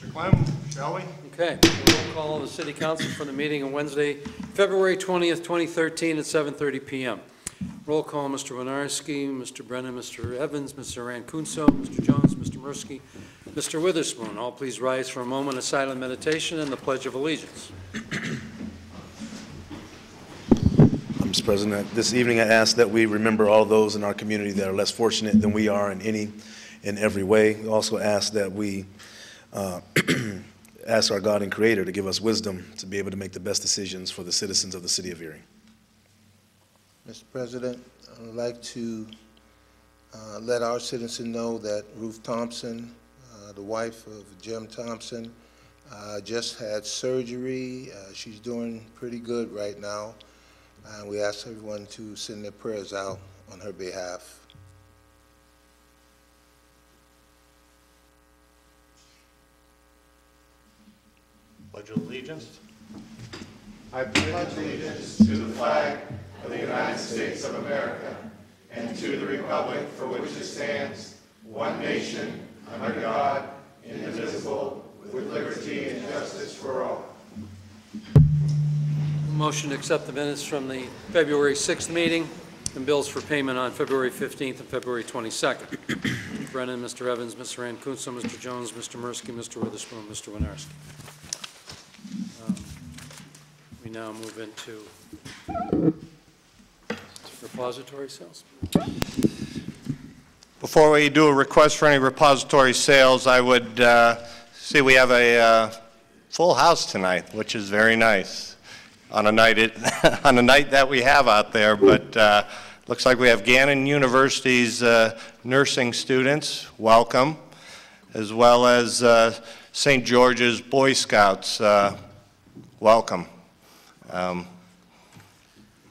Mr. Clem, shall we? Okay, we'll call the City Council for the meeting on Wednesday, February 20th, 2013 at 7:30 p.m. Roll call, Mr. Winarski, Mr. Brennan, Mr. Evans, Mr. Rancunso, Mr. Jones, Mr. Mursky, Mr. Witherspoon. All please rise for a moment of silent meditation and the Pledge of Allegiance. Mr. President, this evening I ask that we remember all those in our community that are less fortunate than we are in every way. We also ask that we ask our God and Creator to give us wisdom to be able to make the best decisions for the citizens of the city of Erie. Mr. President, I would like to let our citizens know that Ruth Thompson, the wife of Jim Thompson, just had surgery. She's doing pretty good right now. And we ask everyone to send their prayers out on her behalf. Pledge of Allegiance. I pledge allegiance to the flag of the United States of America and to the republic for which it stands, one nation, under God, indivisible, with liberty and justice for all. Motion to accept the minutes from the February 6th meeting and bills for payment on February 15th and February 22nd. Mr. Brennan, Mr. Evans, Mr. Rancunso, Mr. Jones, Mr. Mursky, Mr. Witherspoon, Mr. Winarski. We now move into repository sales. Before we do a request for any repository sales, I would see we have a full house tonight, which is very nice on a night on a night that we have out there. But looks like we have Gannon University's nursing students. Welcome, as well as St. George's Boy Scouts. Welcome.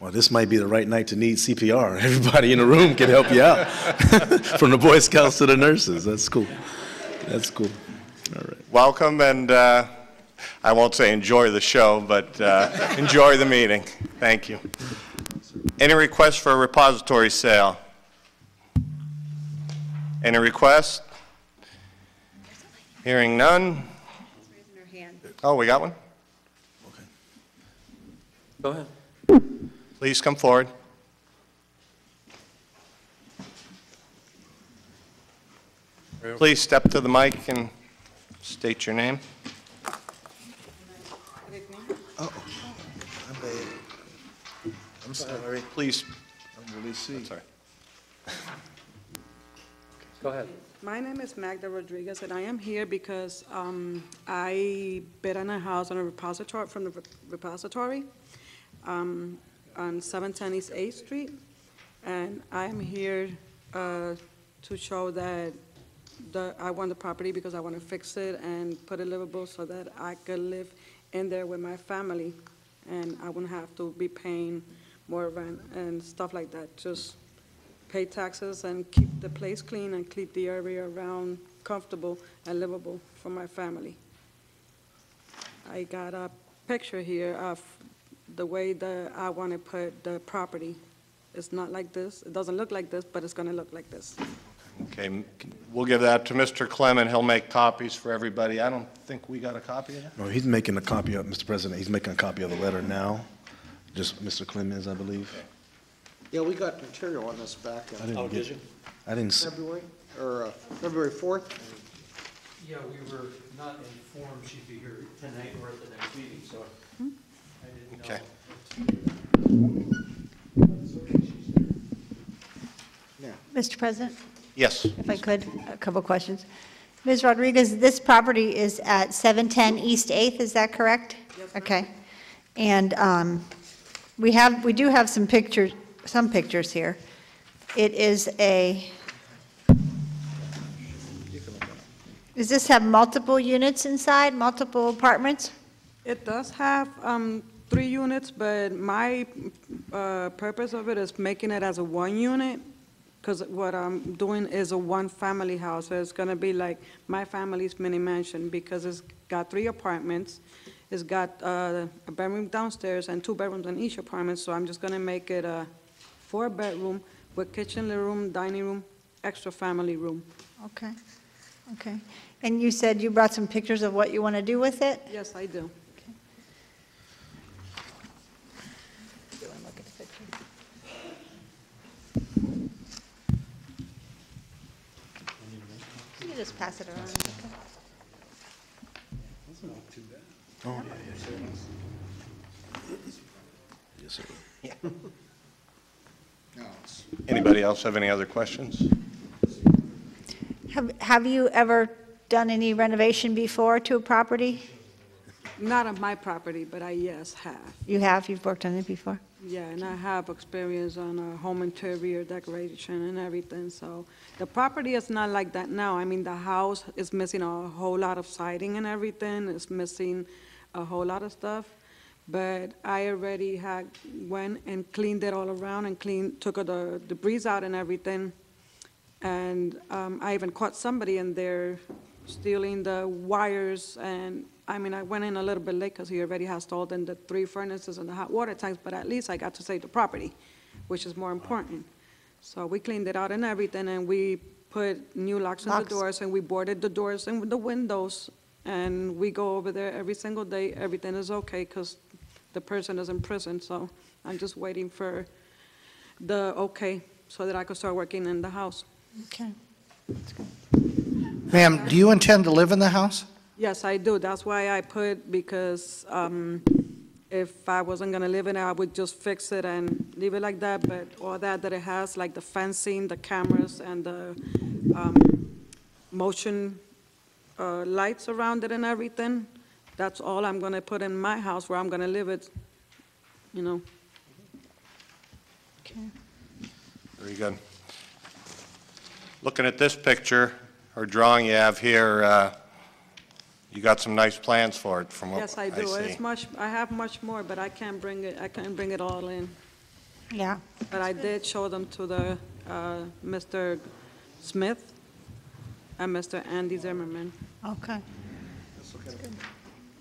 Well, this might be the right night to need CPR. Everybody in the room can help you out, from the Boy Scouts to the nurses. That's cool. That's cool. All right. Welcome, and I won't say enjoy the show, but enjoy the meeting. Thank you. Any requests for a repository sale? Any requests? Hearing none. Oh, we got one? Go ahead. Please come forward. Please step to the mic and state your name. Oh, I'm sorry. Please. I'm really sick. Sorry. Go ahead. My name is Magda Rodriguez, and I am here because I bid on a house on a repository, from the repository on 710 East 8th Street, and I am here to show that I want the property because I want to fix it and put it livable so that I could live in there with my family, and I wouldn't have to be paying more rent and stuff like that. Just pay taxes and keep the place clean and keep the area around comfortable and livable for my family. I got a picture here of the way that I want to put the property. It's not like this. It doesn't look like this, but it's going to look like this. Okay, we'll give that to Mr. Clem, and he'll make copies for everybody. I don't think we got a copy of that. No, he's making a copy of, Mr. President, he's making a copy of the letter now. Just Mr. Clemens, I believe. Yeah, we got material on this back in Did you? I didn't see. February, or February 4th. Yeah, we were not informed she'd be here tonight or at the next meeting, so I didn't know. Yeah. Mr. President, Yes. if I could, a couple questions. Ms. Rodriguez, this property is at 710 East 8th, is that correct? Yes, ma'am. Okay. And we do have some pictures here. It is does this have multiple units inside, multiple apartments? It does have 3 units, but my purpose of it is making it as a 1 unit, because what I'm doing is a 1-family house. So it's going to be like my family's mini mansion, because it's got 3 apartments. It's got a bedroom downstairs and 2 bedrooms in each apartment, so I'm just going to make it a 4-bedroom with kitchen, living room, dining room, extra family room. Okay. Okay. And you said you brought some pictures of what you want to do with it? Yes, I do. Look at the picture. You can just pass it around. Okay. Yes, sir. No, it's- Anybody else have any other questions? Have you ever done any renovation before to a property? Not on my property, but I, yes, have. You have? You've worked on it before? Yeah, and I have experience on home interior decoration and everything, so the property is not like that now. I mean, the house is missing a whole lot of siding and everything, it's missing a whole lot of stuff, but I already had went and cleaned it all around and took the debris out and everything, and I even caught somebody in there stealing the wires, and I mean, I went in a little bit late because he already has installed in the 3 furnaces and the hot water tanks, but at least I got to save the property, which is more important. So we cleaned it out and everything, and we put new locks on the Locks. doors, and we boarded the doors and the windows, and we go over there every single day. Everything is okay because the person is in prison, so I'm just waiting for the okay so that I can start working in the house. Okay. Ma'am, do you intend to live in the house? Yes, I do. That's why I put, because if I wasn't gonna live in it, I would just fix it and leave it like that, but all that it has, like the fencing, the cameras, and the motion lights around it and everything, that's all I'm gonna put in my house where I'm gonna live it, you know. Okay. Very good. Looking at this picture, or drawing you have here, you got some nice plans for it from what I see. Yes, I do. It's I have much more, but I can't bring it all in. Yeah. But I did show them to the Mr. Smith and Mr. Andy Zimmerman. Okay.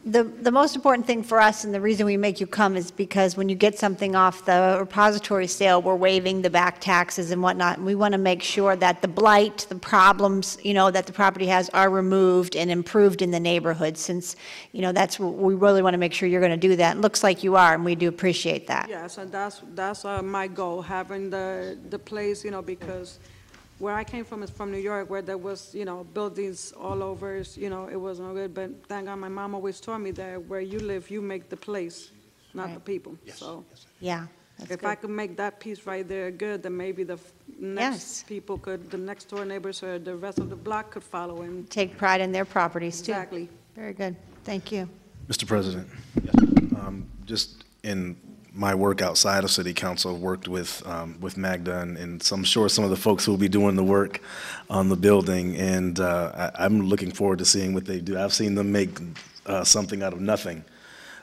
The most important thing for us, and the reason we make you come, is because when you get something off the repository sale, we're waiving the back taxes and whatnot, and we want to make sure that the blight, the problems, you know, that the property has are removed and improved in the neighborhood, since, you know, that's what we really want to make sure you're going to do that. It looks like you are, and we do appreciate that. Yes, and that's my goal, having the place, you know, because where I came from is from New York, where there was, you know, buildings all over, you know, it was no good, but thank God my mom always told me that where you live, you make the place, not the Right. people. So Yeah, that's if I good. could make that piece right there good, then maybe the Yes. next people could, the next door neighbors or the rest of the block could follow and Take pride in their properties, too. exactly. Very good. Thank you. Mr. President, just in my work outside of City Council, I've worked with Magda, and so I'm sure some of the folks who will be doing the work on the building, and I'm looking forward to seeing what they do. I've seen them make something out of nothing,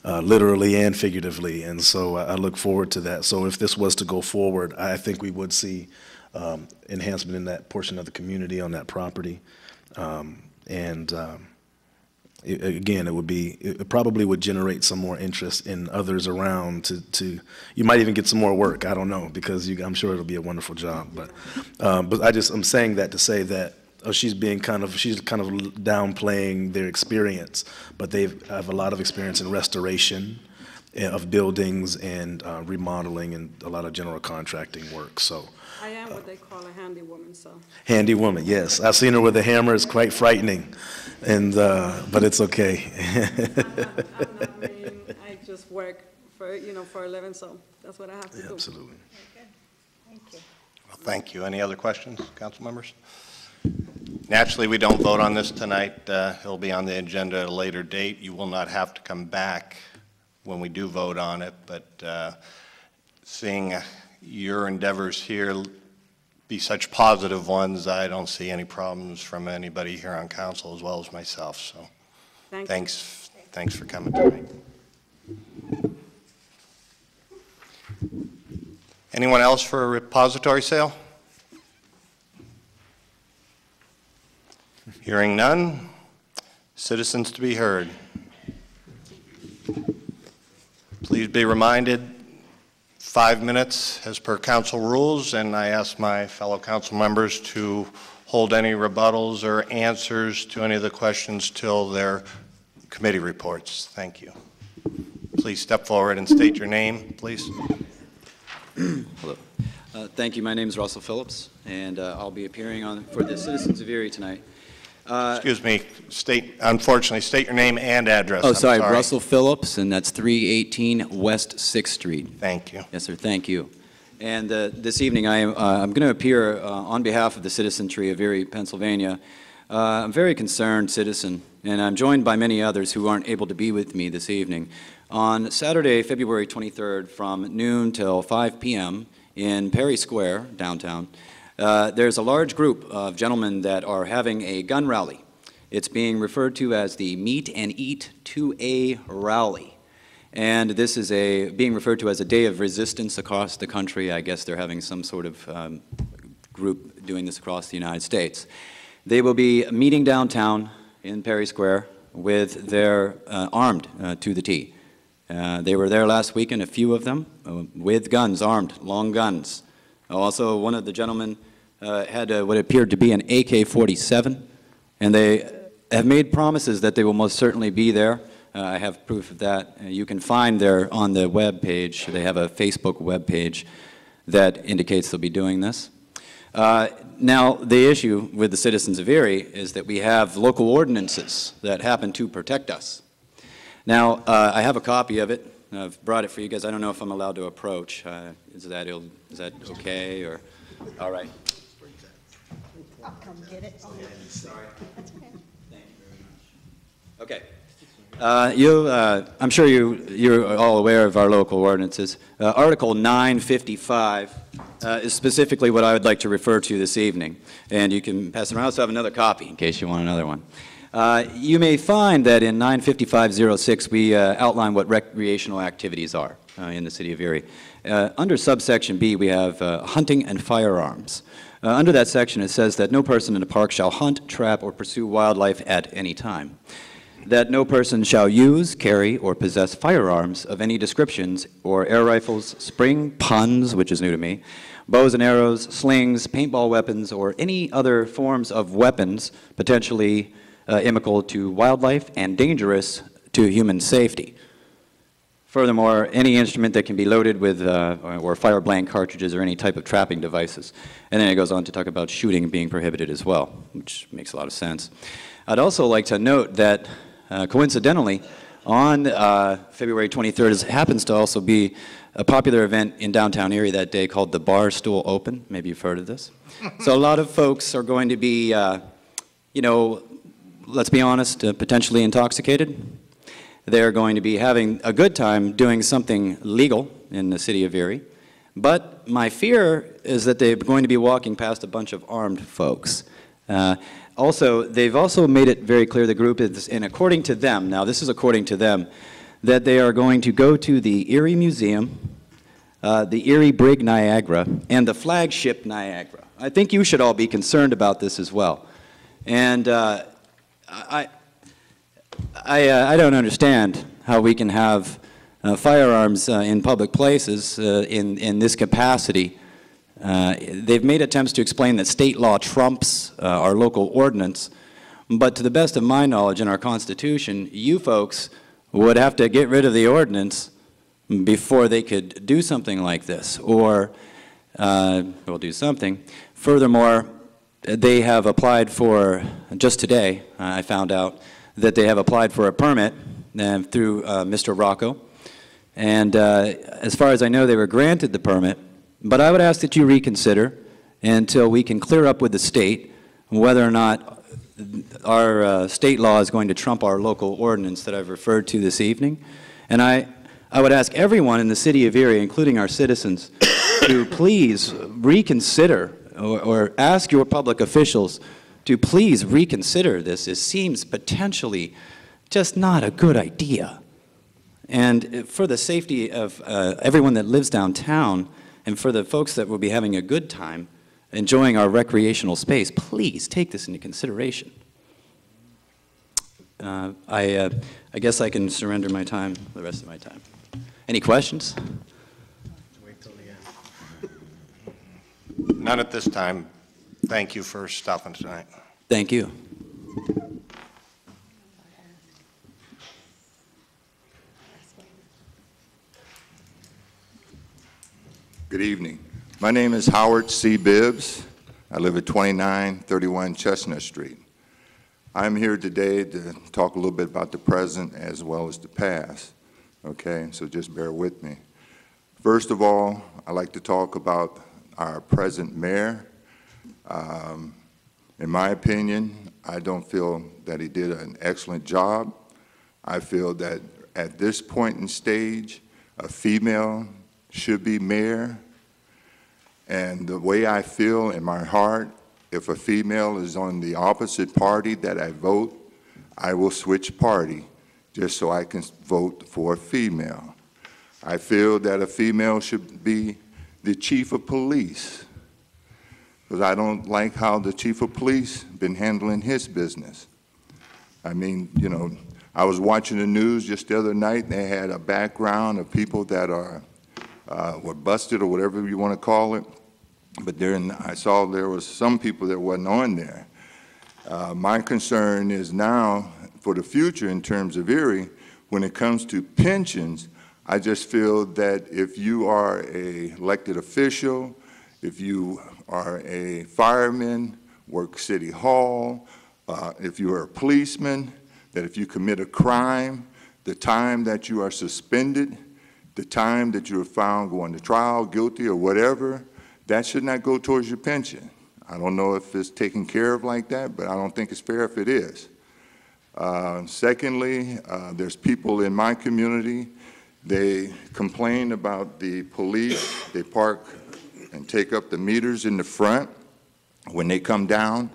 literally and figuratively, and so I look forward to that. So if this was to go forward, I think we would see enhancement in that portion of the community on that property. Again, it probably would generate some more interest in others around to you might even get some more work, I don't know, because I'm sure it'll be a wonderful job, but I'm saying that to say that she's kind of downplaying their experience, but they have a lot of experience in restoration of buildings and remodeling and a lot of general contracting work, so. I am what they call a handy woman, so. Handy woman, yes. I've seen her with a hammer. It's quite frightening, but it's okay. I just work for, you know, for a living, so that's what I have to do. Absolutely. Thank you. Well, thank you. Any other questions, council members? Naturally, we don't vote on this tonight. It'll be on the agenda at a later date. You will not have to come back when we do vote on it, but seeing your endeavors here be such positive ones, I don't see any problems from anybody here on council as well as myself, so Thank you. thanks for coming tonight. Anyone else for a repository sale? Hearing none. Citizens to be heard. Please be reminded, 5 minutes as per council rules, and I ask my fellow council members to hold any rebuttals or answers to any of the questions till their committee reports. Thank you. Please step forward and state your name, please. Hello. Thank you. My name is Russell Phillips, and I'll be appearing for the citizens of Erie tonight. Excuse me, unfortunately, state your name and address. Oh, I'm sorry, Russell Phillips, and that's 318 West 6th Street. Thank you. Yes, sir, thank you. And this evening, I'm going to appear on behalf of the citizenry of Erie, Pennsylvania. I'm a very concerned citizen, and I'm joined by many others who aren't able to be with me this evening. On Saturday, February 23rd, from noon till 5 p.m. in Perry Square, downtown, there's a large group of gentlemen that are having a gun rally. It's being referred to as the Meet and Eat 2A rally. And this is being referred to as a day of resistance across the country. I guess they're having some sort of group doing this across the United States. They will be meeting downtown in Perry Square with their armed to the T. They were there last weekend, a few of them, with guns, armed, long guns. Also, one of the gentlemen had what appeared to be an AK-47, and they have made promises that they will most certainly be there. I have proof of that. You can find there on the web page, they have a Facebook web page that indicates they'll be doing this. Now, the issue with the citizens of Erie is that we have local ordinances that happen to protect us. Now, I have a copy of it. I've brought it for you guys. I don't know if I'm allowed to approach. Is that okay? Or all right. I'll come get it. Sorry. That's okay. Thank you very much. Okay. I'm sure you're all aware of our local ordinances. Article 955 is specifically what I would like to refer to this evening. And you can pass it around. I also have another copy in case you want another one. You may find that in 95506 we outline what recreational activities are in the city of Erie. Under subsection B we have hunting and firearms. Under that section it says that no person in a park shall hunt, trap, or pursue wildlife at any time. That no person shall use, carry, or possess firearms of any descriptions, or air rifles, spring puns, which is new to me, bows and arrows, slings, paintball weapons, or any other forms of weapons potentially inimical to wildlife and dangerous to human safety. Furthermore, any instrument that can be loaded with or fire blank cartridges or any type of trapping devices. And then it goes on to talk about shooting being prohibited as well, which makes a lot of sense. I'd also like to note that coincidentally, on February 23rd, happens to also be a popular event in downtown Erie that day called the Barstool Open. Maybe you've heard of this. So a lot of folks are going to be, you know, let's be honest, potentially intoxicated. They're going to be having a good time doing something legal in the city of Erie. But my fear is that they're going to be walking past a bunch of armed folks. Also, they've also made it very clear, the group is, and according to them, now this is according to them, that they are going to go to the Erie Museum, the Erie Brig Niagara, and the flagship Niagara. I think you should all be concerned about this as well. And I don't understand how we can have firearms in public places in this capacity. They've made attempts to explain that state law trumps our local ordinance, but to the best of my knowledge in our Constitution, you folks would have to get rid of the ordinance before they could do something like this, or will do something. Furthermore, they have applied for, just today, I found out, that they have applied for a permit through Mr. Rocco. And as far as I know, they were granted the permit. But I would ask that you reconsider until we can clear up with the state whether or not our state law is going to trump our local ordinance that I've referred to this evening. And I would ask everyone in the city of Erie, including our citizens, to please reconsider or ask your public officials to please reconsider this. It seems potentially just not a good idea. And for the safety of everyone that lives downtown, and for the folks that will be having a good time enjoying our recreational space, please take this into consideration. I guess I can surrender my time, the rest of my time. Any questions? None at this time. Thank you for stopping tonight. Thank you. Good evening. My name is Howard C. Bibbs. I live at 2931 Chestnut Street. I'm here today to talk a little bit about the present as well as the past. Okay, so just bear with me. First of all, I'd like to talk about our present mayor. In my opinion, I don't feel that he did an excellent job. I feel that at this point in stage, a female should be mayor. And the way I feel in my heart, if a female is on the opposite party that I vote, I will switch party just so I can vote for a female. I feel that a female should be the chief of police, because I don't like how the chief of police been handling his business. I mean, you know, I was watching the news just the other night, and they had a background of people that are were busted or whatever you want to call it. But then I saw there was some people that wasn't on there. My concern is now for the future in terms of Erie, when it comes to pensions, I just feel that if you are an elected official, if you are a fireman, work City Hall, if you are a policeman, that if you commit a crime, the time that you are suspended, the time that you are found going to trial, guilty or whatever, that should not go towards your pension. I don't know if it's taken care of like that, but I don't think it's fair if it is. Secondly, there's people in my community, they complain about the police. They park and take up the meters in the front when they come down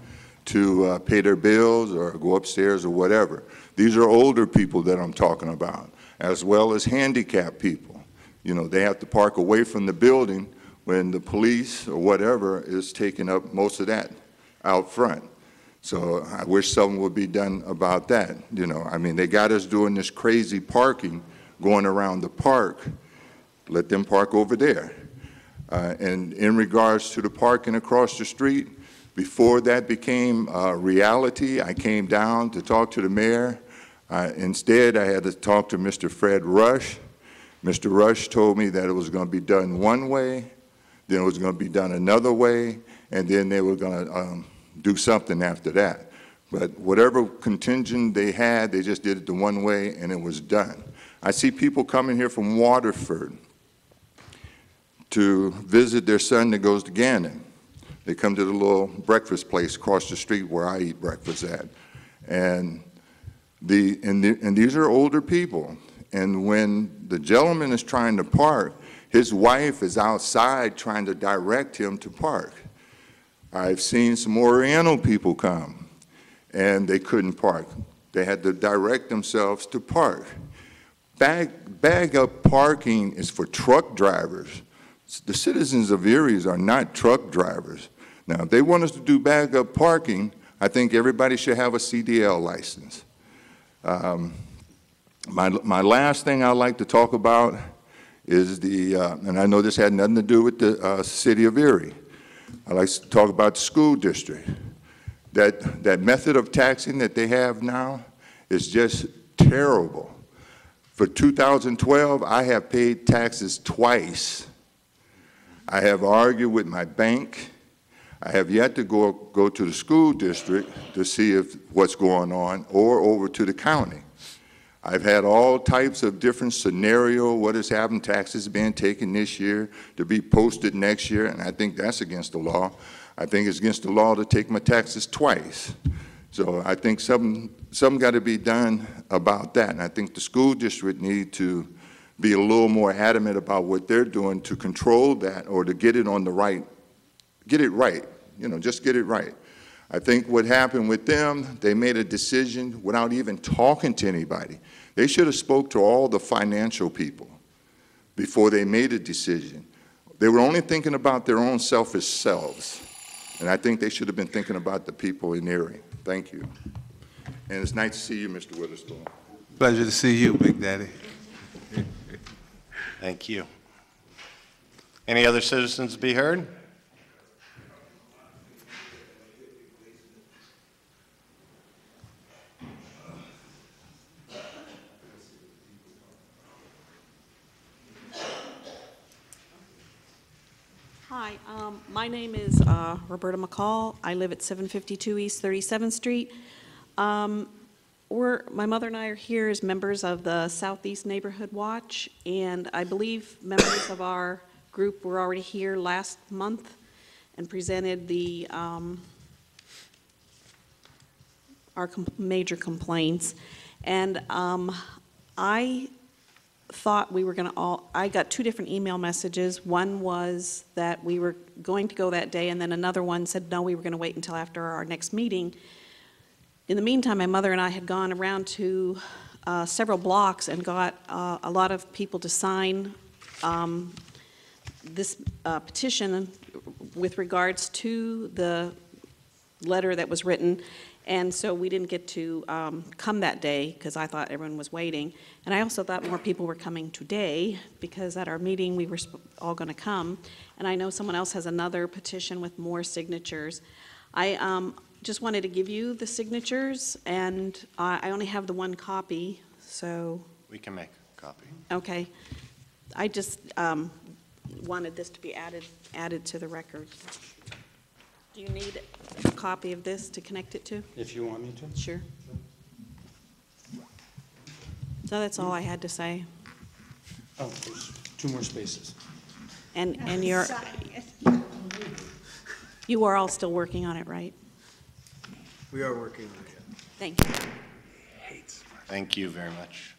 to pay their bills or go upstairs or whatever. These are older people that I'm talking about, as well as handicapped people. You know, they have to park away from the building when the police or whatever is taking up most of that out front. So I wish something would be done about that. You know, I mean, they got us doing this crazy parking going around the park. Let them park over there. And in regards to the parking across the street, before that became a reality, I came down to talk to the mayor. Instead, I had to talk to Mr. Fred Rush. Mr. Rush told me that it was going to be done one way, then it was going to be done another way, and then they were going to do something after that. But whatever contingent they had, they just did it the one way, and it was done. I see people coming here from Waterford to visit their son that goes to Gannon. They come to the little breakfast place across the street where I eat breakfast at. And these are older people. And when the gentleman is trying to park, his wife is outside trying to direct him to park. I've seen some Oriental people come, and they couldn't park. They had to direct themselves to park. Bag up parking is for truck drivers. The citizens of Erie are not truck drivers. Now, if they want us to do bag up parking, I think everybody should have a CDL license. My last thing I'd like to talk about is and I know this had nothing to do with the city of Erie. I'd like to talk about the school district. That method of taxing that they have now is just terrible. For 2012, I have paid taxes twice. I have argued with my bank. I have yet to go to the school district to see what's going on, or over to the county. I've had all types of different scenarios, what has happened, taxes being taken this year to be posted next year, and I think that's against the law. I think it's against the law to take my taxes twice. So I think something got to be done about that, and I think the school district need to be a little more adamant about what they're doing to control that, or to get it on the right, get it right, you know, just get it right. I think what happened with them, they made a decision without even talking to anybody. They should have spoke to all the financial people before they made a decision. They were only thinking about their own selfish selves, and I think they should have been thinking about the people in Erie. Thank you. And it's nice to see you, Mr. Witherspoon. Pleasure to see you, Big Daddy. Thank you. Any other citizens to be heard? Hi, my name is Roberta McCall. I live at 752 East 37th Street. My mother and I are here as members of the Southeast Neighborhood Watch, and I believe members of our group were already here last month and presented the our major complaints. And I thought we were going to I got two different email messages. One was that we were going to go that day, and then another one said, no, we were going to wait until after our next meeting. In the meantime, my mother and I had gone around to several blocks and got a lot of people to sign this petition with regards to the letter that was written. And so we didn't get to come that day because I thought everyone was waiting. And I also thought more people were coming today because at our meeting we were all going to come. And I know someone else has another petition with more signatures. I just wanted to give you the signatures, and I only have the one copy, so. We can make a copy. Okay. I just wanted this to be added to the record. Do you need a copy of this to connect it to? If you want me to. Sure. So that's all I had to say. Oh, there's two more spaces. And you are all still working on it, right? We are working on it. Thank you. Thank you very much.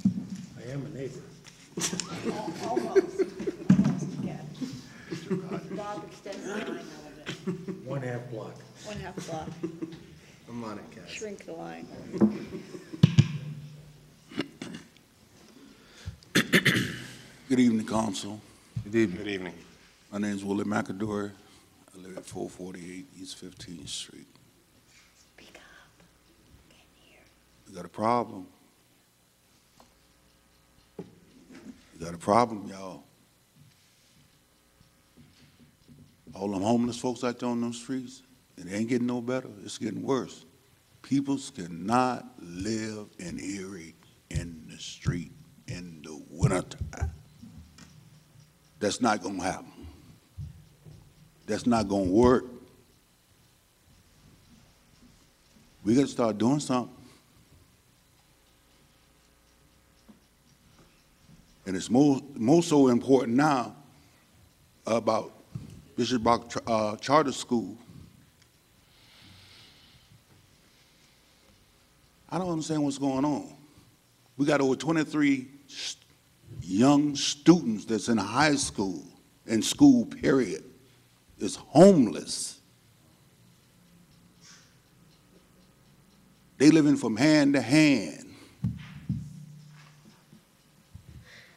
I am a neighbor. Almost, yeah. Bob extends the line a little bit. 1/2 block. 1/2 block. I'm on it, Cass. Shrink the line. Good evening, Council. Good evening. Good evening. My name is Willie McAdory. I live at 448 East 15th Street. Speak up. Can't hear. You got a problem? You got a problem, y'all. All them homeless folks out there on them streets, it ain't getting no better. It's getting worse. People cannot live in Erie in the street in the wintertime. That's not going to happen. That's not going to work. We got to start doing something. And it's more so important now about Bishop Bach Charter School. I don't understand what's going on. We got over 23 young students that's in high school, in school period, is homeless. They living from hand to hand.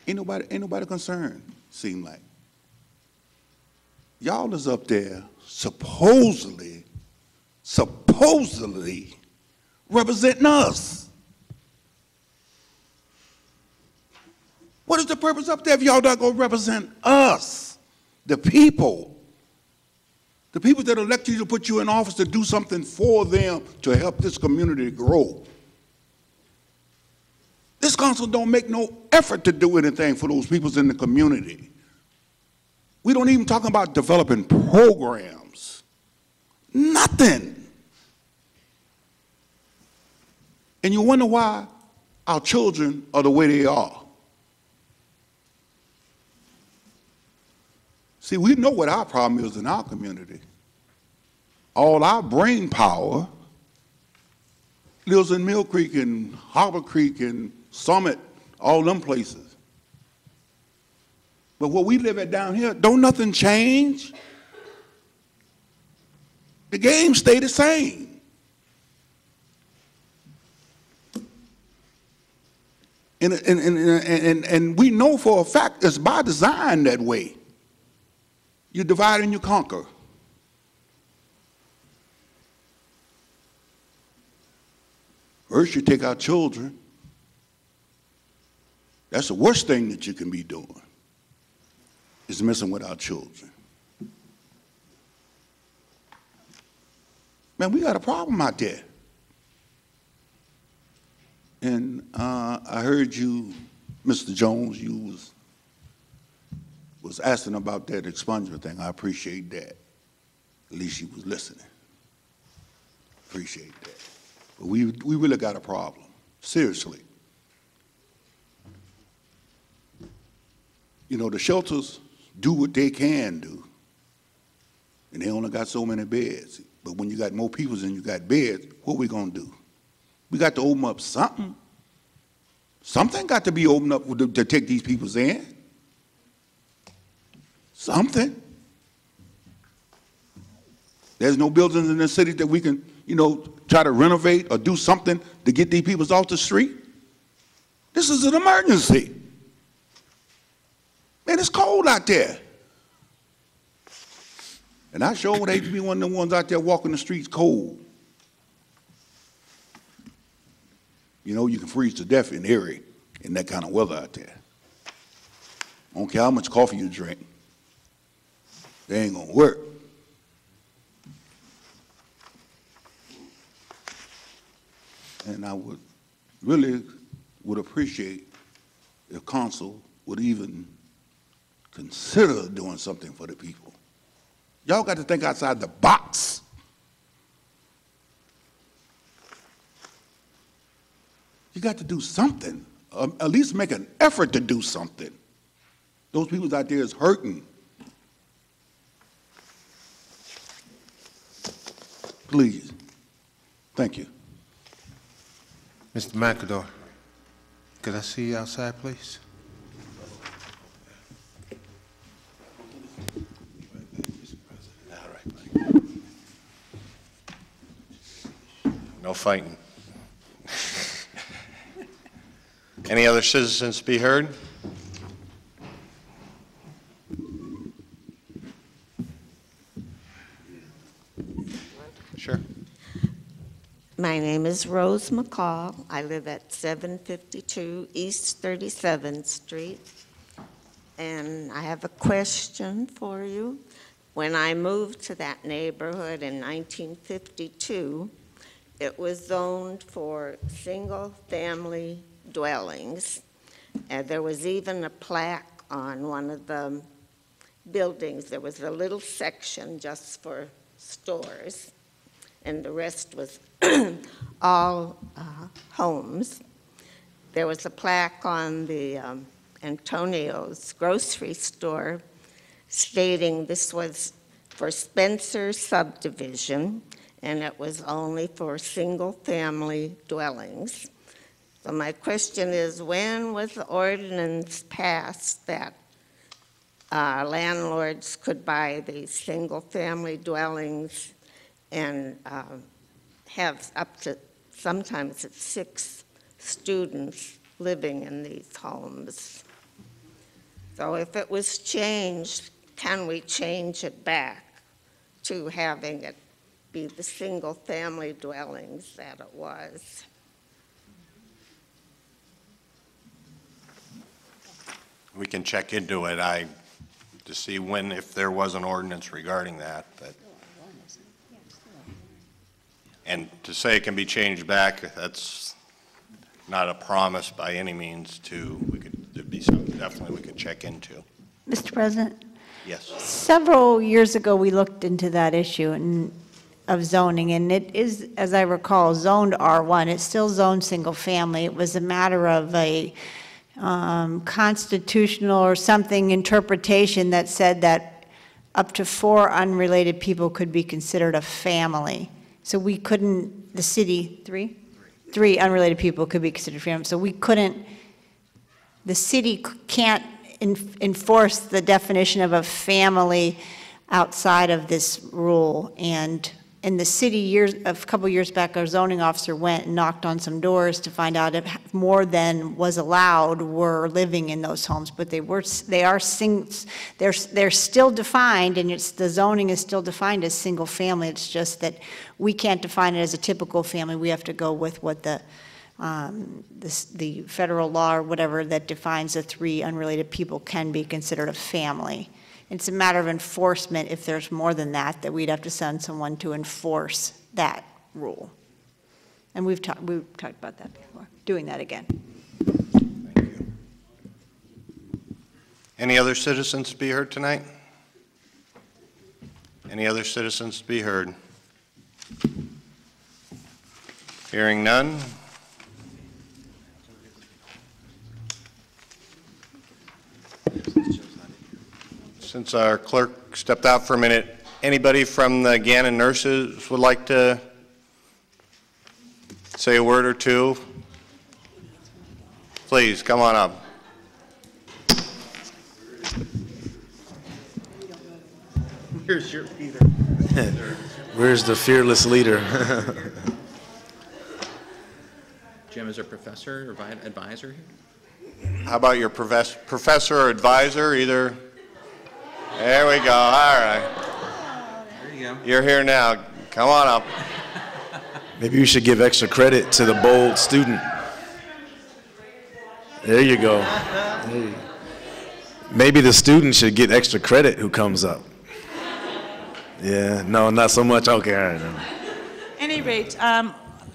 Ain't nobody concerned, seem like. Y'all is up there supposedly representing us. What is the purpose up there if y'all not going to represent us, the people? The people that elect you to put you in office to do something for them to help this community grow. This council don't make no effort to do anything for those people in the community. We don't even talk about developing programs. Nothing. And you wonder why our children are the way they are. See, we know what our problem is in our community. All our brain power lives in Mill Creek and Harbor Creek and Summit, all them places. But where we live at down here, don't nothing change. The game stay the same. And we know for a fact it's by design that way. You divide and you conquer. First you take our children. That's the worst thing that you can be doing, is messing with our children. Man, we got a problem out there. And I heard you, Mr. Jones, you was was asking about that expungement thing. I appreciate that. At least she was listening. Appreciate that. But we really got a problem, seriously. You know, the shelters do what they can do, and they only got so many beds. But when you got more people than you got beds, what we gonna do? We got to open up something. Something got to be opened up to take these people in. Something. There's no buildings in the city that we can, you know, try to renovate or do something to get these people off the street. This is an emergency. Man, it's cold out there. And I sure would hate to be one of the ones out there walking the streets cold. You know, you can freeze to death in Erie in that kind of weather out there. I don't care how much coffee you drink. They ain't gonna work. And I would really appreciate if council would even consider doing something for the people. Y'all got to think outside the box. You got to do something, at least make an effort to do something. Those people out there is hurting. Please. Thank you. Mr. McAdor, could I see you outside, please? No fighting. Any other citizens to be heard? Sure. My name is Rose McCall. I live at 752 East 37th Street. And I have a question for you. When I moved to that neighborhood in 1952, it was zoned for single-family dwellings. And there was even a plaque on one of the buildings. There was a little section just for stores, and the rest was all homes. There was a plaque on the Antonio's grocery store stating this was for Spencer subdivision, and it was only for single-family dwellings. So my question is, when was the ordinance passed that landlords could buy these single-family dwellings and have up to, sometimes it's 6 students living in these homes? So if it was changed, can we change it back to having it be the single-family dwellings that it was? We can check into it, to see if there was an ordinance regarding that. And to say it can be changed back, that's not a promise by any means. There'd be something definitely we could check into. Mr. President? Yes. Several years ago, we looked into that issue of zoning, and it is, as I recall, zoned R1. It's still zoned single-family. It was a matter of a constitutional or something interpretation that said that up to 4 unrelated people could be considered a family. So we couldn't, the city, 3? 3 unrelated people could be considered family. So we couldn't, the city can't enforce the definition of a family outside of this rule. And in the city, a couple years back, our zoning officer went and knocked on some doors to find out if more than was allowed were living in those homes. But they're still defined, and the zoning is still defined as single family. It's just that we can't define it as a typical family. We have to go with what the federal law or whatever that defines the 3 unrelated people can be considered a family. It's a matter of enforcement. If there's more than that we'd have to send someone to enforce that rule. And we've talked about that before, doing that again. Thank you. Any other citizens to be heard tonight? Any other citizens to be heard? Hearing none. Since our clerk stepped out for a minute, anybody from the Gannon nurses would like to say a word or two? Please, come on up. Here's your Peter. Where's the fearless leader? Jim, is there a professor or advisor here? How about your professor or advisor, either? There we go, all right. There you go. You're here now. Come on up. Maybe you should give extra credit to the bold student. There you go. There you go. Maybe the student should get extra credit who comes up. Yeah, no, not so much. Okay, all right. At any rate,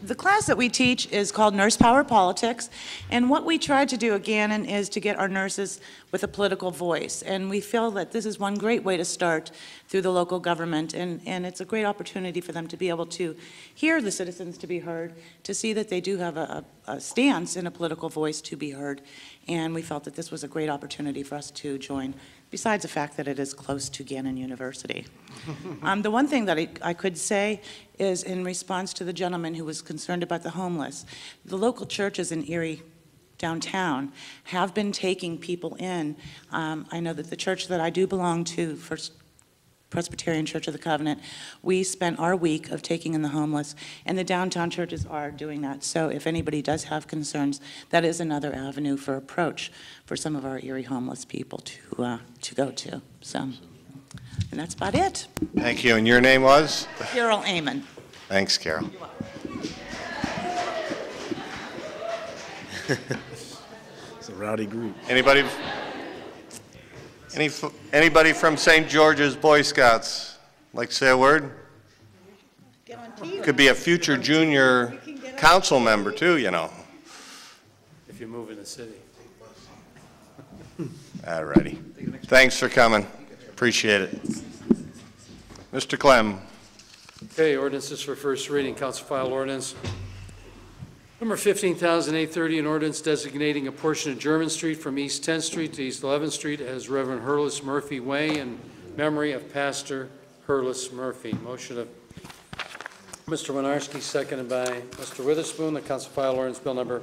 the class that we teach is called Nurse Power Politics, and what we try to do at Gannon is to get our nurses with a political voice, and we feel that this is one great way to start through the local government, and it's a great opportunity for them to be able to hear the citizens to be heard, to see that they do have a stance and a political voice to be heard, and we felt that this was a great opportunity for us to join, besides the fact that it is close to Gannon University. The one thing that I could say is in response to the gentleman who was concerned about the homeless, the local churches in Erie downtown have been taking people in. I know that the church that I do belong to, First Presbyterian Church of the Covenant, we spent our week of taking in the homeless, and the downtown churches are doing that. So if anybody does have concerns, that is another avenue for approach for some of our Erie homeless people to go to. So, and that's about it. Thank you. And your name was? Carol Amon. Thanks, Carol. It's a rowdy group. Anybody from St. George's Boy Scouts like to say a word? Could be a future junior council member too, you know. If you move in the city. All righty. Thanks for coming. Appreciate it. Mr. Clem. Okay, ordinances for first reading. Council file ordinance number 15,830, an ordinance designating a portion of German Street from East 10th Street to East 11th Street as Reverend Hurlis Murphy Way in memory of Pastor Hurlis Murphy. Motion of Mr. Winarski, seconded by Mr. Witherspoon. The council file ordinance bill number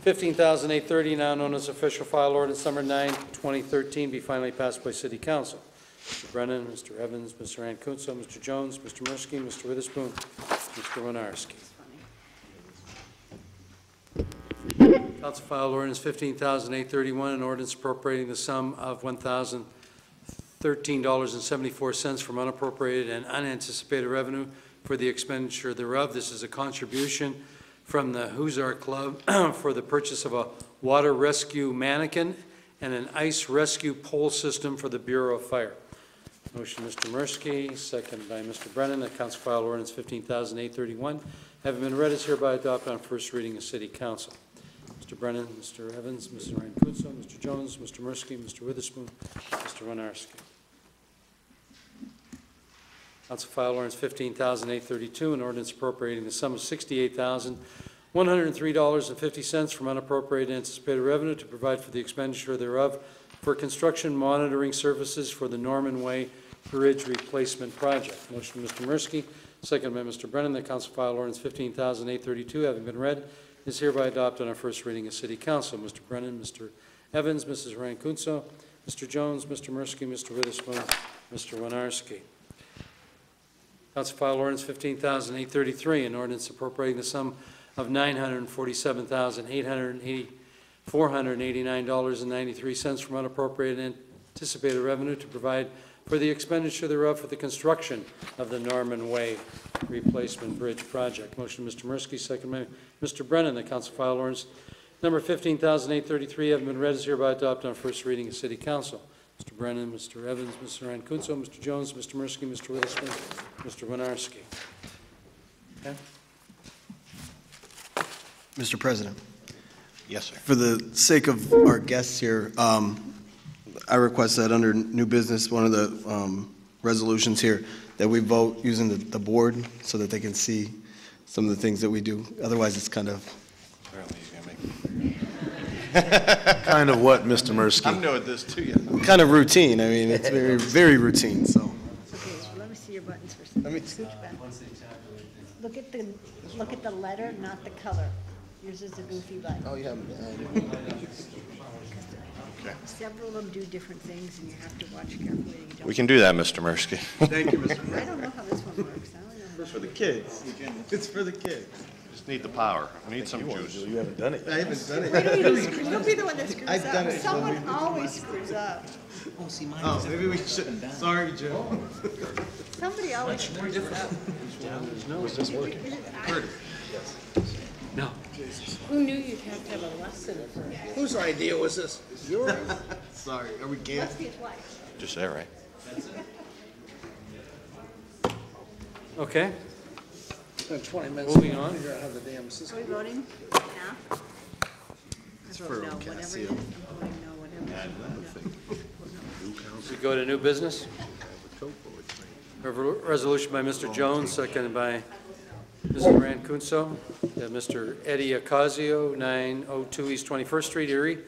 15,830, now known as official file ordinance number 9, 2013, be finally passed by City Council. Mr. Brennan, Mr. Evans, Mr. Ankunso, Mr. Jones, Mr. Mursky, Mr. Witherspoon, Mr. Winarski. Council file ordinance 15,831, an ordinance appropriating the sum of $1,013.74 from unappropriated and unanticipated revenue for the expenditure thereof. This is a contribution from the Hussar Club for the purchase of a water rescue mannequin and an ice rescue pole system for the Bureau of Fire. Motion, Mr. Mursky, second by Mr. Brennan. The council file ordinance 15,831, having been read, is hereby adopted on first reading of City Council. Mr. Brennan, Mr. Evans, Mr. Rankunso, Mr. Jones, Mr. Mursky, Mr. Witherspoon, Mr. Winarski. Council file ordinance 15,832, an ordinance appropriating the sum of $68,103.50 from unappropriated anticipated revenue to provide for the expenditure thereof for construction monitoring services for the Norman Way Bridge Replacement Project. Motion, Mr. Mursky, second by Mr. Brennan. The council file ordinance 15,832, having been read, is hereby adopted on first reading of City Council. Mr. Brennan, Mr. Evans, Mrs. Rankunso, Mr. Jones, Mr. Mursky, Mr. Witherspoon, Mr. Winarski. Council file ordinance 15,833, an ordinance appropriating the sum of $947,489.93 from unappropriated anticipated revenue to provide for the expenditure thereof for the construction of the Norman Way Replacement Bridge Project. Motion, Mr. Mursky, second by Mr. Brennan. The council file ordinance number 15,833 having been read, is hereby adopted on first reading of City Council. Mr. Brennan, Mr. Evans, Mr. Rankunso, Mr. Jones, Mr. Mursky, Mr. Witherspoon, Mr. Winarski. Okay. Mr. President. Yes, sir. For the sake of our guests here, I request that under new business, one of the resolutions here, that we vote using the board so that they can see some of the things that we do. Otherwise, it's kind of... Kind of what, Mr. Mursky? I'm new at this too, yeah. Kind of routine. I mean, it's very, very routine, so. Okay, so let me see your buttons for a second. Scooch back. Look at the letter, not the color. Yours is a goofy button. Oh, yeah. Several of them do different things, and you have to watch carefully. You don't- We can do that, Mr. Mursky. Thank you, Mr. I don't know how this one works. I don't know. It's for the kids. It's for the kids. Just need the power. We need some juice. You haven't done it. I haven't done Wait till you it. You'll be the one that screws I've done up. it. Someone always screws up. Oh, see, mine Oh, maybe we should. Sorry, Joe. Somebody always screws up. It's just working. No. Who knew you'd have to have a lesson for it? Whose idea was this? Yours. Sorry, are we getting? Must be his wife. Just there, right? Okay, 20 minutes. moving on. Figure out how the damn Are we system. voting now? It's I for vote no, whatever it is. Casio. I'm voting no, whatever. We go to new business. We have a resolution by Mr. Jones, seconded by Mr. Rancuso, that Mr. Eddie Ocasio, 902 East 21st Street, Erie,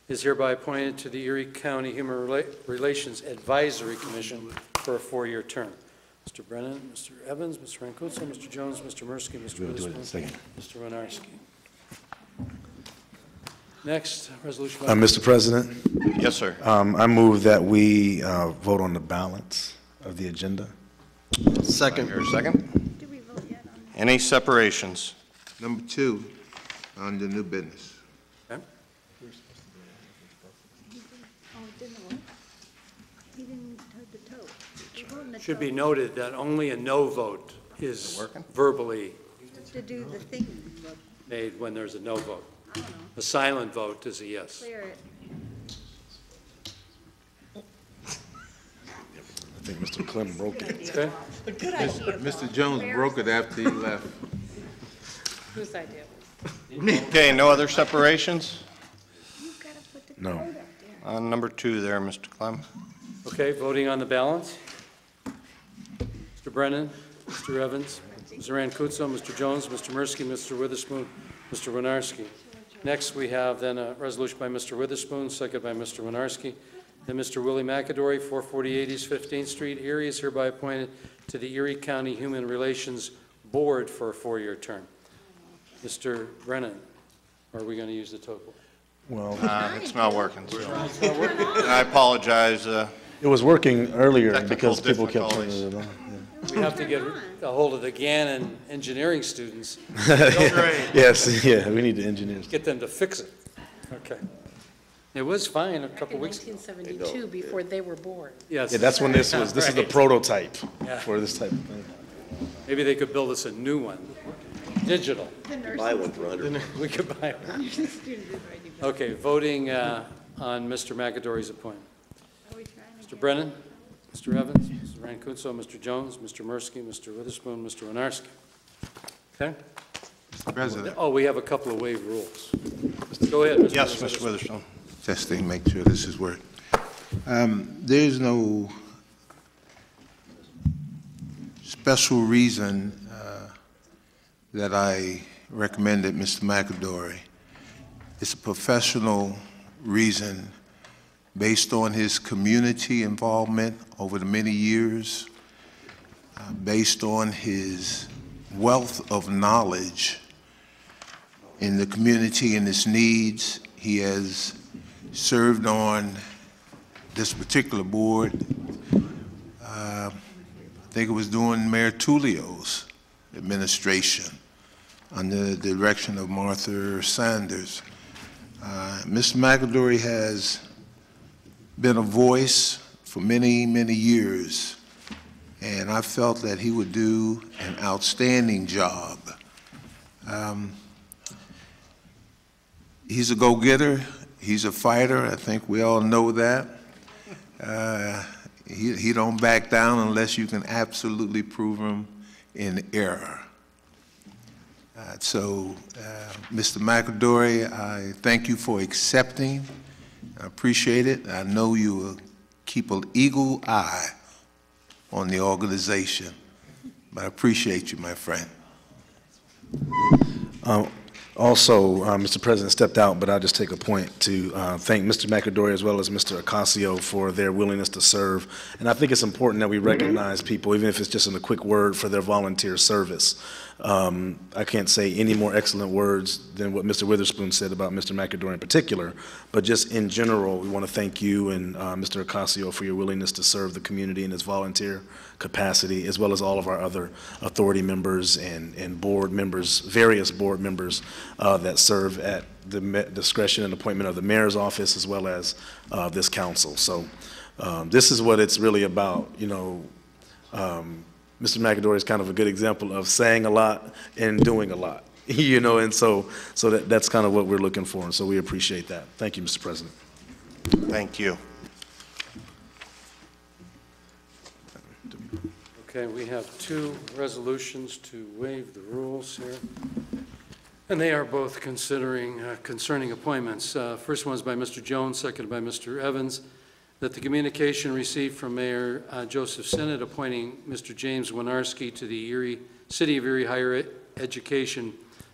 is hereby appointed to the Erie County Human Relations Advisory Commission for a 4-year term. Mr. Brennan, Mr. Evans, Mr. Rancuso, Mr. Jones, Mr. Mursky, Mr. Witherspoon, Mr. Winarski. Next, resolution by... Mr. President, Yes, sir. I move that we vote on the balance of the agenda. Second. Here a second. Did we vote yet on Any separations? Number 2, on the new business. Okay. Oh, it didn't work? He didn't touch the toe. We voted the Should be toe. noted that only a no vote is verbally To do the thing, look, made when there's a no vote. I don't know, A silent vote is a yes. clear it. I think Mr. Clem broke it. Okay? Good idea. Mr. Jones broke it after he left. Whose idea? Okay, no other separations? You've got to put the No. code up there. On number 2 there, Mr. Clem. Okay, voting on the balance. Mr. Brennan, Mr. Evans, Mr. Rancuso, Mr. Jones, Mr. Mursky, Mr. Witherspoon, Mr. Winarski. Next, we have then a resolution by Mr. Witherspoon, second by Mr. Winarski. Then Mr. Willie McAdory, 448 East 15th Street, Erie, is hereby appointed to the Erie County Human Relations Board for a 4-year term. Mr. Brennan, are we going to use the total? Well, It's not working, so. I apologize. it was working earlier Technical because people kept difficulties. turning it on. We have to get a hold of the Gannon engineering students, Yes, yeah, we need the engineers. get them to fix it. Okay. It was fine a couple weeks ago. 1972, before they were born. Yes. Yeah, that's when this is the Right. prototype Yeah. for this type of thing. Maybe they could build us a new one, digital. Buy one for 100. We could buy one. Okay, voting on Mr. McAdory's appointment. Mr. Brennan, Mr. Evans, Mr. Rancuso, Mr. Jones, Mr. Mursky, Mr. Witherspoon, Mr. Winarski. Okay? Mr. President. Oh, we have a couple of waived rules. Go ahead, Mr. Yes, Mr. Witherspoon. Testing, make sure this is working. There's no special reason that I recommended Mr. McAdory. It's a professional reason based on his community involvement over the many years, based on his wealth of knowledge in the community and its needs. He has served on this particular board. I think it was during Mayor Tullio's administration under the direction of Martha Sanders. Mr. McAdory has been a voice for many, many years, and I felt that he would do an outstanding job. He's a go-getter. He's a fighter. I think we all know that. He don't back down unless you can absolutely prove him in error. Mr. McAdory, I thank you for accepting I appreciate it. I know you will keep an eagle eye on the organization, but I appreciate you, my friend. Also, Mr. President stepped out, but I'll just take a point to thank Mr. McAdory as well as Mr. Ocasio for their willingness to serve. And I think it's important that we recognize people, even if it's just in a quick word, for their volunteer service. I can't say any more excellent words than what Mr. Witherspoon said about Mr. McAdory in particular, but just in general, we want to thank you and Mr. Ocasio for your willingness to serve the community in this volunteer capacity, as well as all of our other authority members and board members, various board members that serve at the discretion and appointment of the mayor's office, as well as this council. So this is what it's really about, you know. Mr. McAdory is kind of a good example of saying a lot and doing a lot, you know, and so that's kind of what we're looking for, and so we appreciate that. Thank you, Mr. President. Thank you. Okay, we have two resolutions to waive the rules here, and they are both concerning appointments. First one is by Mr. Jones, seconded by Mr. Evans, that the communication received from Mayor Joseph Sinnott appointing Mr. James Winarski to the City of Erie Higher Education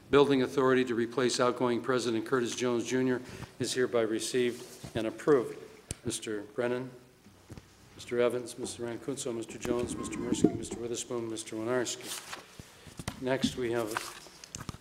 Building Authority to replace outgoing President Curtis Jones Jr. is hereby received and approved. Mr. Brennan, Mr. Evans, Mr. Rancunzo, Mr. Jones, Mr. Mursky, Mr. Witherspoon, Mr. Winarski. Next, we have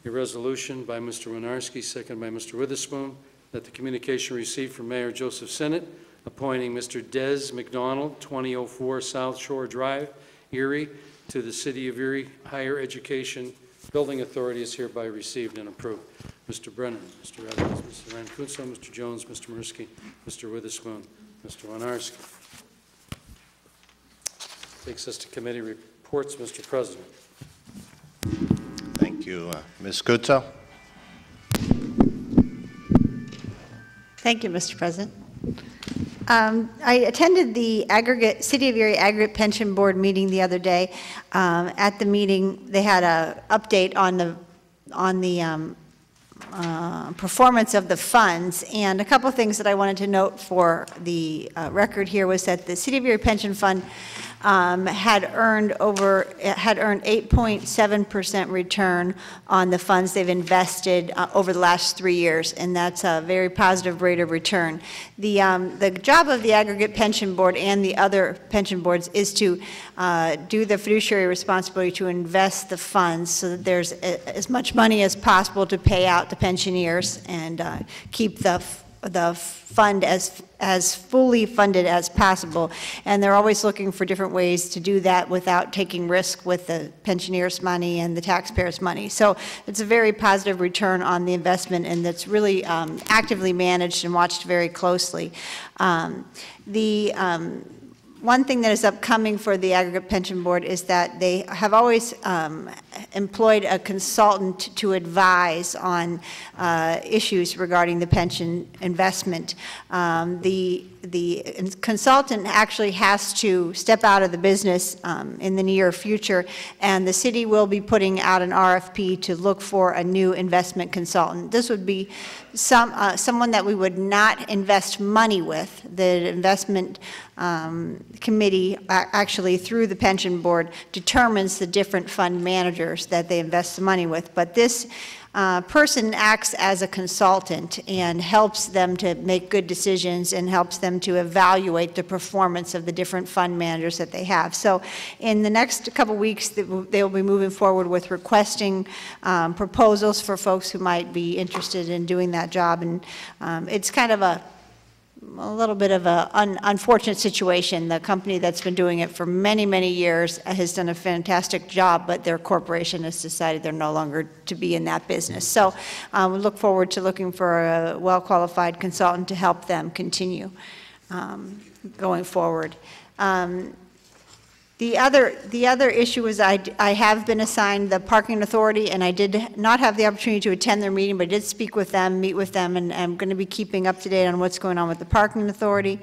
a resolution by Mr. Winarski, seconded by Mr. Witherspoon, that the communication received from Mayor Joseph Sinnott appointing Mr. Des McDonald, 2004 South Shore Drive, Erie, to the City of Erie Higher Education Building Authority is hereby received and approved. Mr. Brennan, Mr. Evans, Mr. Rancunzo, Mr. Jones, Mr. Mursky, Mr. Witherspoon, Mr. Winarski. Takes us to committee reports, Mr. President. Thank you. Ms. Guzzo? Thank you, Mr. President. I attended the City of Erie Aggregate Pension Board meeting the other day. At the meeting, they had an update on the performance of the funds, and a couple of things that I wanted to note for the record here was that the City of Erie Pension Fund had earned 8.7% return on the funds they've invested over the last 3 years, and that's a very positive rate of return. The job of the Aggregate Pension Board and the other pension boards is to do the fiduciary responsibility to invest the funds so that there's as much money as possible to pay out the pensioners and keep the fund as fully funded as possible, and they're always looking for different ways to do that without taking risk with the pensioners' money and the taxpayers' money. So it's a very positive return on the investment, and that's really actively managed and watched very closely. One thing that is upcoming for the Aggregate Pension Board is that they have always employed a consultant to advise on issues regarding the pension investment. The consultant actually has to step out of the business in the near future, and the city will be putting out an RFP to look for a new investment consultant. This would be someone that we would not invest money with. The investment committee, actually through the pension board, determines the different fund managers that they invest the money with. But this person acts as a consultant and helps them to make good decisions and helps them to evaluate the performance of the different fund managers that they have. So in the next couple weeks, they will be moving forward with requesting proposals for folks who might be interested in doing that job. And it's kind of a little bit of an unfortunate situation. The company that's been doing it for many, many years has done a fantastic job, but their corporation has decided they're no longer to be in that business. So we look forward to looking for a well-qualified consultant to help them continue going forward. The other issue is I have been assigned the parking authority, and I did not have the opportunity to attend their meeting, but I did speak with them, meet with them, and I'm going to be keeping up to date on what's going on with the parking authority.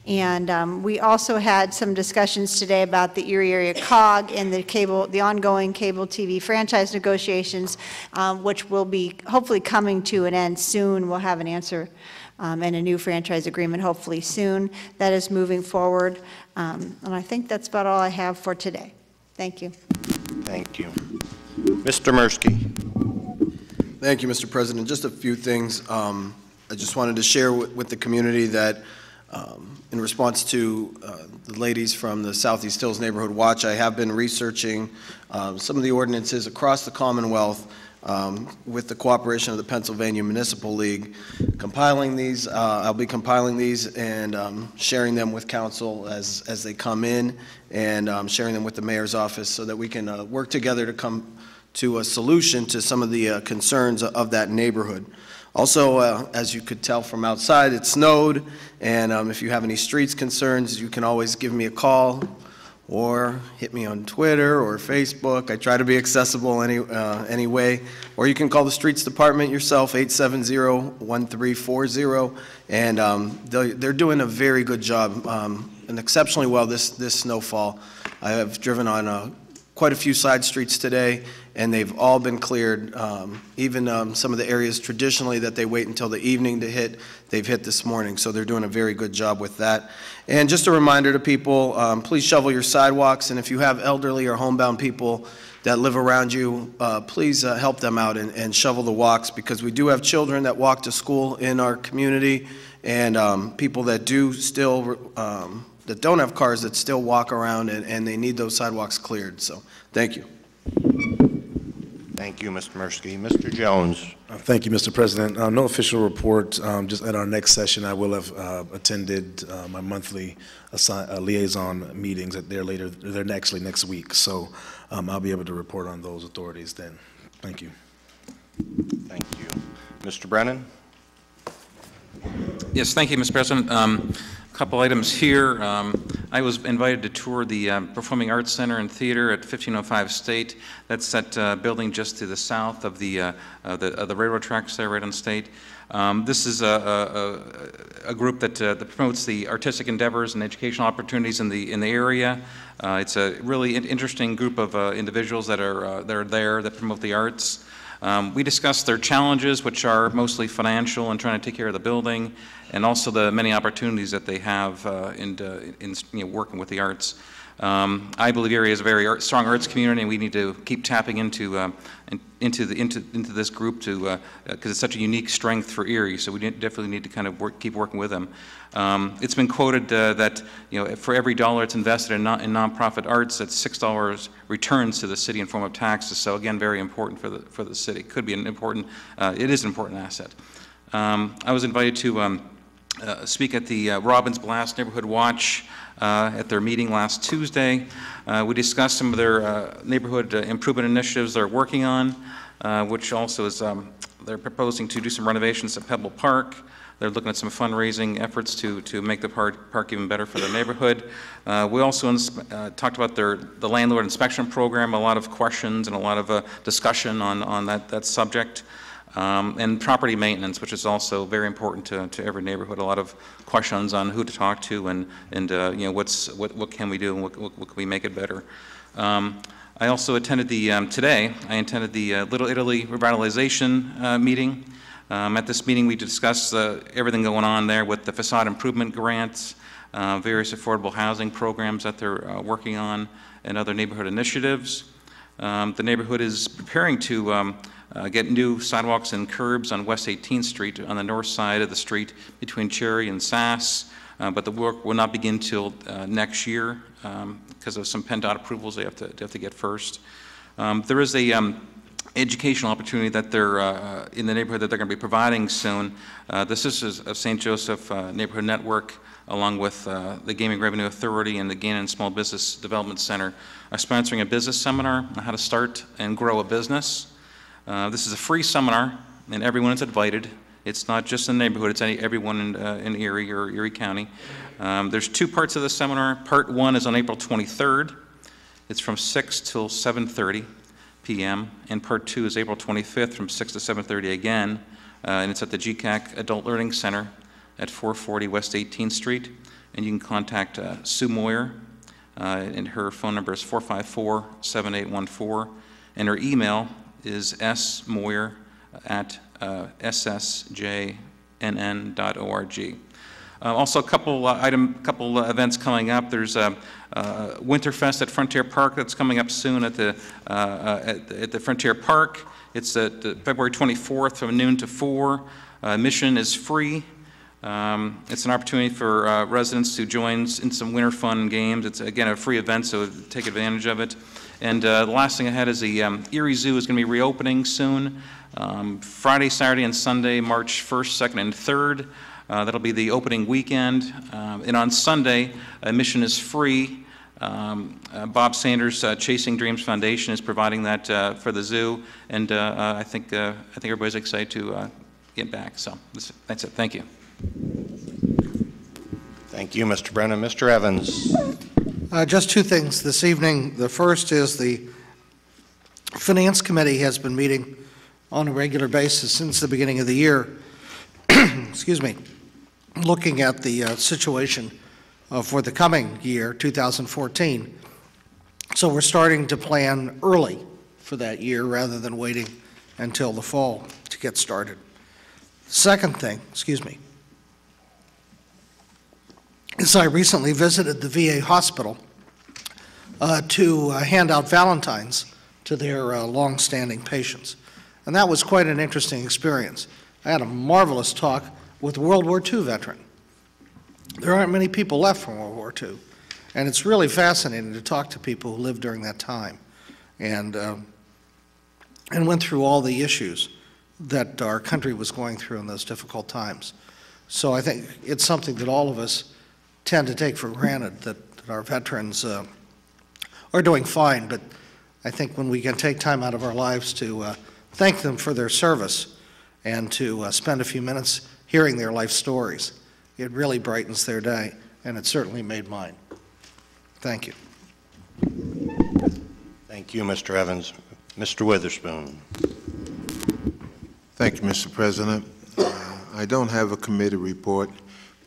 And we also had some discussions today about the Erie Area COG and the ongoing cable TV franchise negotiations, which will be hopefully coming to an end soon. We'll have an answer and a new franchise agreement hopefully soon. That is moving forward. And I think that's about all I have for today. Thank you. Thank you. Mr. Mirsky. Thank you, Mr. President. Just a few things. I just wanted to share with the community that in response to the ladies from the Southeast Hills Neighborhood Watch, I have been researching some of the ordinances across the Commonwealth with the cooperation of the Pennsylvania Municipal League. Compiling these, I'll be compiling these and sharing them with council as they come in, and sharing them with the mayor's office so that we can work together to come to a solution to some of the concerns of that neighborhood. Also, as you could tell from outside, it snowed, and if you have any streets concerns, you can always give me a call or hit me on Twitter or Facebook. I try to be accessible anyway. Or you can call the Streets Department yourself, 870-1340, and they're doing a very good job, and exceptionally well this snowfall. I have driven on quite a few side streets today, and they've all been cleared. Even some of the areas traditionally that they wait until the evening to hit, they've hit this morning, so they're doing a very good job with that. And just a reminder to people, please shovel your sidewalks, and if you have elderly or homebound people that live around you, please help them out and shovel the walks, because we do have children that walk to school in our community, and people that do still, that don't have cars that still walk around, and they need those sidewalks cleared. So thank you. Thank you, Mr. Mirsky. Mr. Jones. Thank you, Mr. President. No official report. Just at our next session, I will have attended my monthly liaison meetings. They're actually next week, so I'll be able to report on those authorities then. Thank you. Thank you. Mr. Brennan. Yes, thank you, Mr. President. A couple items here. I was invited to tour the Performing Arts Center and Theater at 1505 State. That's that building just to the south of the railroad tracks there, right on State. This is a group that promotes the artistic endeavors and educational opportunities in the area. It's a really interesting group of individuals that are there that promote the arts. We discussed their challenges, which are mostly financial and trying to take care of the building, and also the many opportunities that they have in working with the arts. I believe Erie is a very strong arts community, and we need to keep tapping into this group because it's such a unique strength for Erie. So we definitely need to kind of keep working with them. It's been quoted that for every dollar it's invested in nonprofit arts, that $6 returns to the city in form of taxes. So again, very important for the city. Could be an important. It is an important asset. I was invited to speak at the Robbins Blast Neighborhood Watch at their meeting last Tuesday. We discussed some of their neighborhood improvement initiatives they're working on, which also is they're proposing to do some renovations at Pebble Park. They're looking at some fundraising efforts to make the park even better for the neighborhood. We also talked about the landlord inspection program, a lot of questions and a lot of discussion on that subject. And property maintenance, which is also very important to every neighborhood. A lot of questions on who to talk to and what can we do and what can we make it better. I also attended today I attended the Little Italy revitalization meeting. At this meeting we discussed everything going on there with the facade improvement grants, various affordable housing programs that they're working on, and other neighborhood initiatives. The neighborhood is preparing to get new sidewalks and curbs on West 18th Street on the north side of the street between Cherry and Sass, but the work will not begin till next year because of some PennDOT approvals they have to get first. There is a educational opportunity that they're in the neighborhood that they're going to be providing soon. The Sisters of St. Joseph Neighborhood Network, along with the Gaming Revenue Authority and the Gannon Small Business Development Center, are sponsoring a business seminar on how to start and grow a business. This is a free seminar, and everyone is invited. It's not just in the neighborhood, it's everyone in Erie or Erie County. There's two parts of the seminar. Part one is on April 23rd, It's from 6 till 7:30 p.m., and Part 2 is April 25th from 6 to 7:30 again, and it's at the GCAC Adult Learning Center at 440 West 18th Street, and you can contact Sue Moyer, and her phone number is 454-7814, and her email is smoyer@ssjnn.org. Also, a couple events coming up. There's Winterfest at Frontier Park that's coming up soon at the Frontier Park. It's at February 24th from noon to 4. Admission is free. It's an opportunity for residents to join in some winter fun and games. It's, again, a free event, so take advantage of it. And the last thing I had is the Erie Zoo is going to be reopening soon. Friday, Saturday, and Sunday, March 1st, 2nd, and 3rd. That'll be the opening weekend. And on Sunday, admission is free. Bob Sanders Chasing Dreams Foundation is providing that for the zoo. And I think everybody's excited to get back. So that's it. Thank you. Thank you, Mr. Brennan. Mr. Evans. Just two things this evening. The first is the Finance Committee has been meeting on a regular basis since the beginning of the year, excuse me, looking at the situation for the coming year, 2014. So we're starting to plan early for that year rather than waiting until the fall to get started. Second thing, excuse me, is I recently visited the VA hospital to hand out Valentines to their long-standing patients. And that was quite an interesting experience. I had a marvelous talk with a World War II veteran. There aren't many people left from World War II. And it's really fascinating to talk to people who lived during that time and went through all the issues that our country was going through in those difficult times. So I think it's something that all of us tend to take for granted, that our veterans are doing fine, but I think when we can take time out of our lives to thank them for their service and to spend a few minutes hearing their life stories, it really brightens their day, and it certainly made mine. Thank you. Thank you, Mr. Evans. Mr. Witherspoon. Thank you, Mr. President. I don't have a committee report,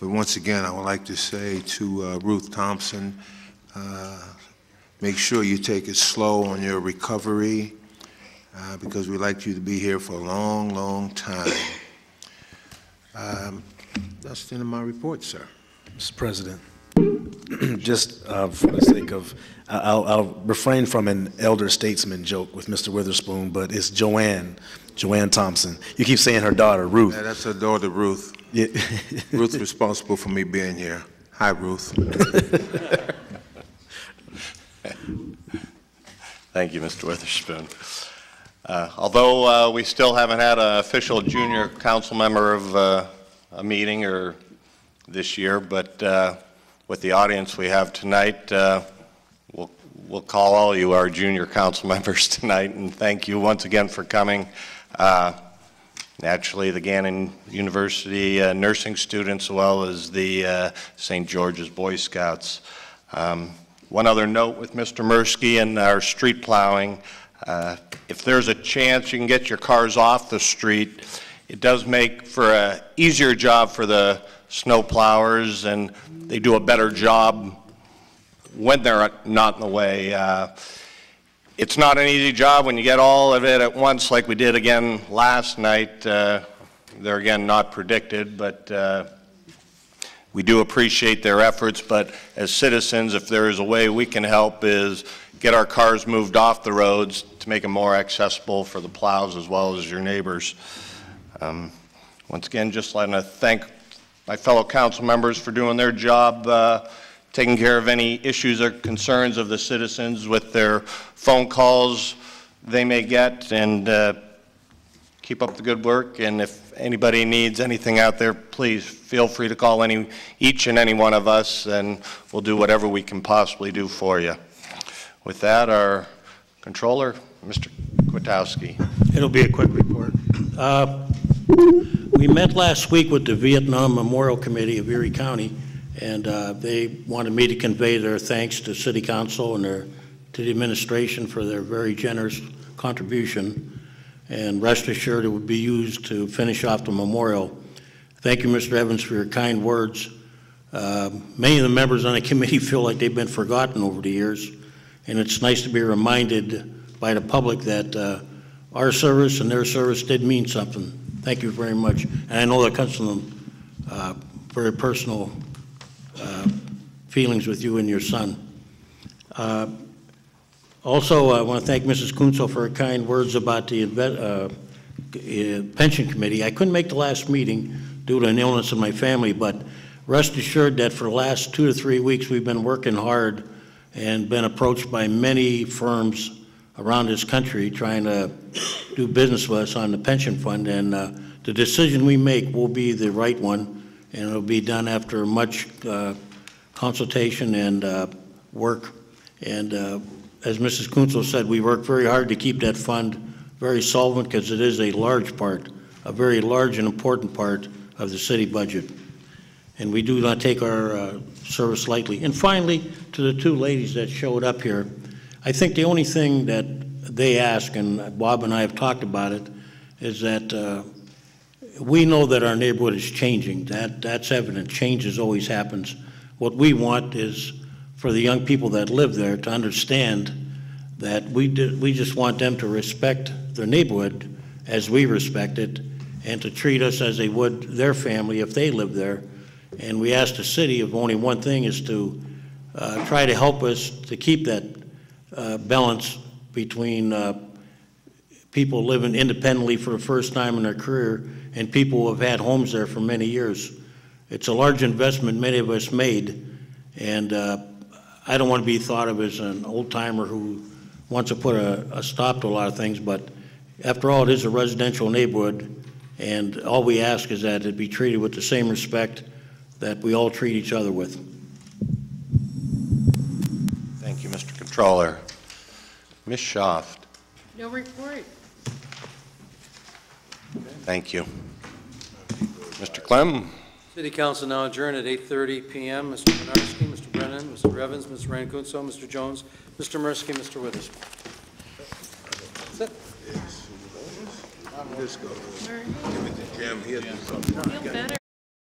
but once again, I would like to say to Ruth Thompson, make sure you take it slow on your recovery because we'd like you to be here for a long, long time. That's the end of my report, sir. Mr. President, just for the sake of, I'll refrain from an elder statesman joke with Mr. Witherspoon, but it's Joanne Thompson. You keep saying her daughter, Ruth. Yeah, that's her daughter, Ruth. Yeah. Ruth's responsible for me being here. Hi, Ruth. Thank you, Mr. Witherspoon. Although we still haven't had an official junior council member of a meeting or this year, but with the audience we have tonight, we'll call all you our junior council members tonight, and thank you once again for coming. Naturally, the Gannon University nursing students, as well as the St. George's Boy Scouts. One other note with Mr. Mirsky and our street plowing, if there's a chance you can get your cars off the street, it does make for an easier job for the snow plowers, and they do a better job when they're not in the way. It's not an easy job when you get all of it at once like we did again last night. They're again not predicted, but we do appreciate their efforts. But as citizens, if there is a way we can help, is get our cars moved off the roads to make them more accessible for the plows as well as your neighbors. Once again, just letting to thank my fellow council members for doing their job, taking care of any issues or concerns of the citizens with their phone calls they may get, and keep up the good work. And if anybody needs anything out there, please feel free to call each and any one of us, and we'll do whatever we can possibly do for you. With that, our controller, Mr. Kwiatkowski. It'll be a quick report. We met last week with the Vietnam Memorial Committee of Erie County, and they wanted me to convey their thanks to City Council and their to the administration for their very generous contribution, and rest assured it would be used to finish off the memorial. Thank you, Mr. Evans, for your kind words. Many of the members on the committee feel like they've been forgotten over the years, and it's nice to be reminded by the public that our service and their service did mean something. Thank you very much. And I know that comes from very personal feelings with you and your son. Also, I want to thank Mrs. Kunzel for her kind words about the pension committee. I couldn't make the last meeting due to an illness in my family, but rest assured that for the last 2 to 3 weeks we've been working hard and been approached by many firms around this country trying to do business with us on the pension fund, and the decision we make will be the right one, and it'll be done after much consultation and work. And as Mrs. Kunzel said, we work very hard to keep that fund very solvent because it is a large part, a very large and important part of the city budget. And we do not take our service lightly. And finally, to the two ladies that showed up here, I think the only thing that they ask, and Bob and I have talked about it, is that we know that our neighborhood is changing. That's evident. Changes always happens. What we want is for the young people that live there to understand that we just want them to respect their neighborhood as we respect it, and to treat us as they would their family if they lived there. And we ask the city of only one thing, is to try to help us to keep that balance between people living independently for the first time in their career and people who have had homes there for many years. It's a large investment many of us made, and I don't want to be thought of as an old-timer who wants to put a stop to a lot of things, but after all, it is a residential neighborhood, and all we ask is that it be treated with the same respect that we all treat each other with. Thank you, Mr. Controller. Ms. Schaft. No report. Thank you. Mr. Clem. City Council now adjourned at 8:30 p.m. Mr. Winarski, Mr. Brennan, Mr. Evans, Mr. Rankunso, Mr. Jones, Mr. Mursky, Mr. Withers. That's it. Just go. Give it to Jim. He'll do something. Feel better.